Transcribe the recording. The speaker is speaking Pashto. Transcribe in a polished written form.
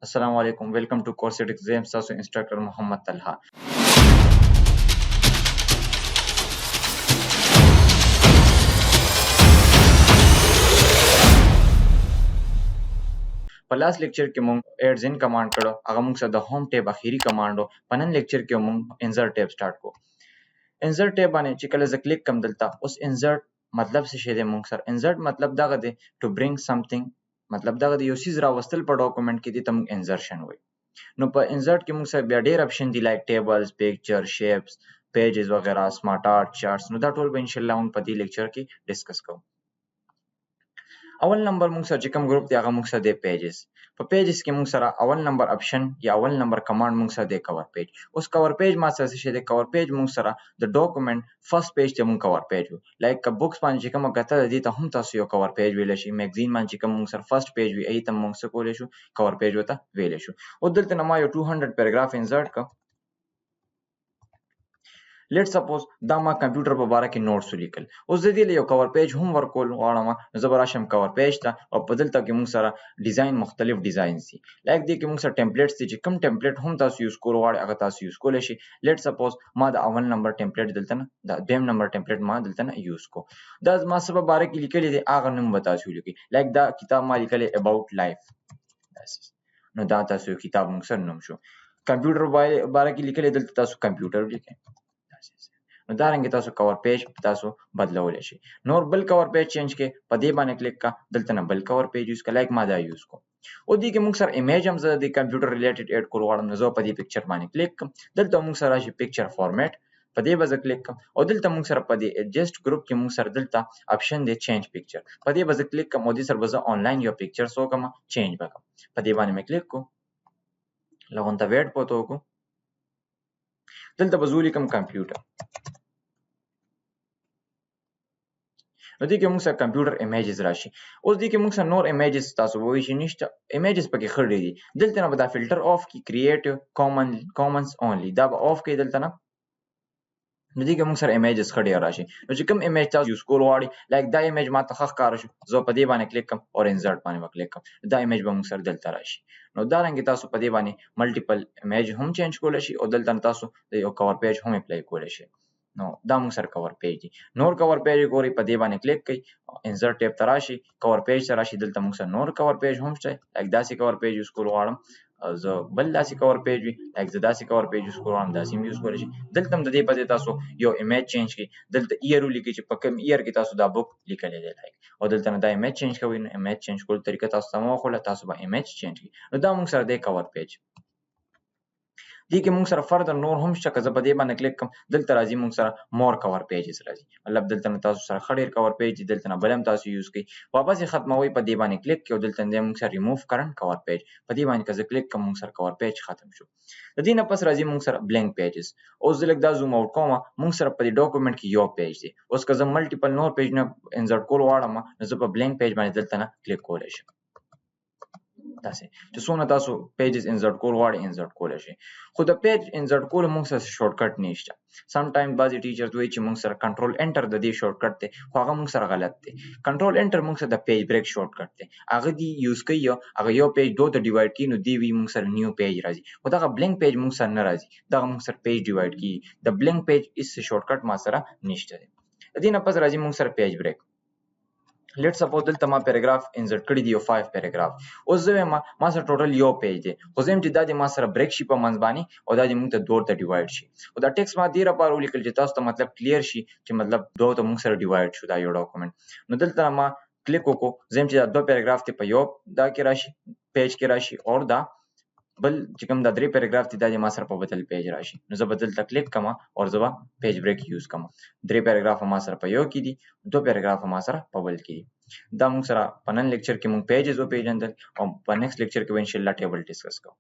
Assalamu alaikum. Welcome to 𝗨𝗏𝗏 𝗂𝗡 instructor Muhammad Talha. په لاس لیکچر کې مونږ 𝗟𝗜𝗏𝗏 کمانډ کړو هغه مونږ سره د هوم ټیب اخیری کمانډ او په نن لیکچر کې مونږ انسرټ ټیب سٹارټ کو انسرټ ټیب باندې چې کله زه کلیک کوم دلته اوس انسرټ مطلب څه شی دی مونږ سره انسرټ مطلب دغه دی ټو برینګ سمثینګ مطلب دغه دی یو څیز راوستل په ډاکومنټ کې دي ته مونږ انسرشن وایي نو په انسرټ کې مونږ سره بیا ډېر اپشن دي لایک ټیبلز پکچر شیپس پیجز وغیرہ سمارټ آرټ چارټس نو دا ټول به ان شاء الله مونږ په دې لیکچر کې ډسکس کوو اول نمبر مونږ سره چې کوم ګروپ دی هغه مونږ سره دی پیجز په پیجز کې مونږ سره اول نمبر اپشن یا اول نمبر کمانډ مونږ سره دی کور پیج اوس کور پیج ما سره څه شی دی کور پیج مونږ سره د ډاکومنټ فرست پیج ته مونږ کور پیج وي لایک ک بوکس باندې چې کومه کته دی ته هم تاسو یو کور پیج ویل شي میگزین باندې چې کوم مونږ سره فرست پیج وي ای ته مونږ څه کولای شو کور پیج وته ویل شو او دلته ما یو 200 پیراګراف انسرټ ک لیټ سپوز دا ما کمپیوټر په باره کې نوټس ولیکل اوس د دې یو کور پیج هم ورکول غواړم زه به راشم کور پیج ته او په دلته کې مونږ سره ډیزاین مختلف ډیزاینز دي لایک دې کې مونږ سره ټمپلیټس دي چې کوم ټمپلیټ هم تاسو یوز کول غواړئ هغه تاسو یوز کولی شي لیټ سپوز ما د اول نمبر ټمپلیټ دلته نه د دویم نمبر ټمپلیټ ما دلته نه یوز کو دا ما څه په باره کې لیکلی دی هغه نوم به تاسو ولیکئ لایک دا کتاب ما لیکلی اباوټ لایف نو دا تاسو کتاب مونږ سره نوم شو کمپیوټر باره کې لیکلی دلته تاسو کمپیوټر ولیکئ نو دا رنګ تاسو کور پیج تاسو بدلولی شي نور بل کور پیج چینج کې په دې باندې کلیک کا دلته نه بل کور پیج یوز کا لایک ما دا یوز کو او دې کې موږ سره ایمیج هم زه د کمپیوټر ریلیټډ اډ کول غواړم نو زه په دې پکچر باندې کلیک کوم دلته موږ سره راشي پکچر فارمیټ په دې به زه کلیک کوم او دلته موږ سره په دې ایڈجسټ ګروپ کې موږ سره دلته اپشن دی چینج پکچر په دې به زه کلیک کوم او دې سره به زه آنلاین یو پکچر سو کوم چینج وکم په دې باندې مې کلیک کو لغونته ویټ پوتو کو دلته به زه ولیکم کمپیوټر نو دې کې موږ سره کمپیوټر ایمیجز راشي اوس دې کې موږ سره نور ایمیجز تاسو وایي چې نشته ایمیجز پکې خړې دي دلته نه به دا فلټر آف کی کریټ کامنز اونلی دا به آف کې دلته نه نو دې کې موږ سره ایمیجز خړې راشي نو چې کوم ایمیج تاسو یوز کول غواړئ لایک دا ایمیج ما ته ښکاره شو زه په دې باندې کلیک کوم او انسرټ باندې کلیک کوم دا ایمیج به موږ سره دلته راشي نو دا رنګ تاسو په دې باندې ملټیپل ایمیج هم چینج کولی شي او دلته تاسو د یو کور پیج هم اپلای کولی شي نو دا موږ سره کور پیج دی نور کور پیج ګوري په دې باندې کلیک کړئ انسرټ ټیب ته راشي کور پیج ته راشي دلته موږ سره نور کور پیج هم شته لایک داسې کور پیج یوز کول غواړم زه بل داسې کور پیج وي لایک زه داسې کور پیج یوز کول غواړم داسې هم یوز کولی شي دلته هم د دې په ځای تاسو یو ایمیج چینج کړئ دلته ایئر ولیکئ چې په کوم ایئر کې تاسو دا بک لیکلی دی لایک او دلته نه دا ایمیج چینج کوئ نو ایمیج چینج کولو طریقه تاسو ته مه وښوله تاسو به ایمیج چینج کړئ نو دا موږ سره دی کور پیج دې کې موږ سره فردر نور هم شته که زه په دې باندې کلیک کوم دلته راځي موږ سره مور کور پیجز راځي مطلب دلته نه تاسو سره ښه ډېر کور پیج دي دلته نه بل هم تاسو یوز کړئ واپس یې ختموئ په دې باندې کلیک کړئ او دلته نه موږ سره ریموف کرنټ کور پیج په دې باندې که زه کلیک کوم موږ سره کور پیج ختم شو د دې نه پس راځي موږ سره بلینک پیجز اوس زه لږ دا زوم اوټ کوم موږ سره په دې ډاکومنټ کې یو پیج دی اوس که زه ملټیپل نور پیج نه انسرټ کول غواړم نو زه په بلینک پیج باندې دلته نه کلیک کولی شم داسې چې څونه تاسو پیجز انسرټ کول غواړئ انسرټ کولی شئ خو د پیج انسرټ کولو موږ سره شارټ کټ نشته سم ټایم بعضې ټیچرز وایي چې موږ سره کنټرول انټر د دې شارټ کټ دی خو هغه موږ سره غلط دی کنټرول انټر موږ سره د پیج بریک شارټ کټ دی هغه دی یوز کوي هغه یو پیج دو ته ډیوایډ کړي نو دی وي موږ سره نیو پیج راځي خو دغه بلینک پیج موږ سره نه راځي دغه موږ سره پیج ډیوایډ کړي د بلینک پیج هېڅ شارټ کټ ما سره نشته دی د دې نه پس راځي موږ سره پیج بریک لیټ سپوز دلته ما پیراګراف انسرټ کړی دی یو 5 پیراګراف اوس زه وایم ما سره ټوټل یو پیج دی خو زه یم چې دا د ما سره بریک شي په منځ باندې او دا د موږ ته دوه ته ډیوایډ شي خو دا ټیکس ما دې لپاره ولیکل چې تاسو ته مطلب کلیر شي چې مطلب دوه ته موږ سره ډیوایډ شو دا یو ډاکومنټ نو دلته ما کلیک وکړو زه یم چې دا دوه پیراګراف دی په یو دا کې راشي پیج کې راشي او دا بل چې کوم دا درې پیراګراف دي دا د ما سره په بدل پیج راشي نو زه به دلته کلیک کوم او زه به پیج بریک یوز کوم درې پیراګراف ما سره په یو کې دي دوه پیراګراف ما سره په بل کې دي دا موږ سره په نن لیکچر کې موږ پیجز وپېژندل او په نیکسټ لیکچر کې به انشاءالله ټیبل ډسکس کوو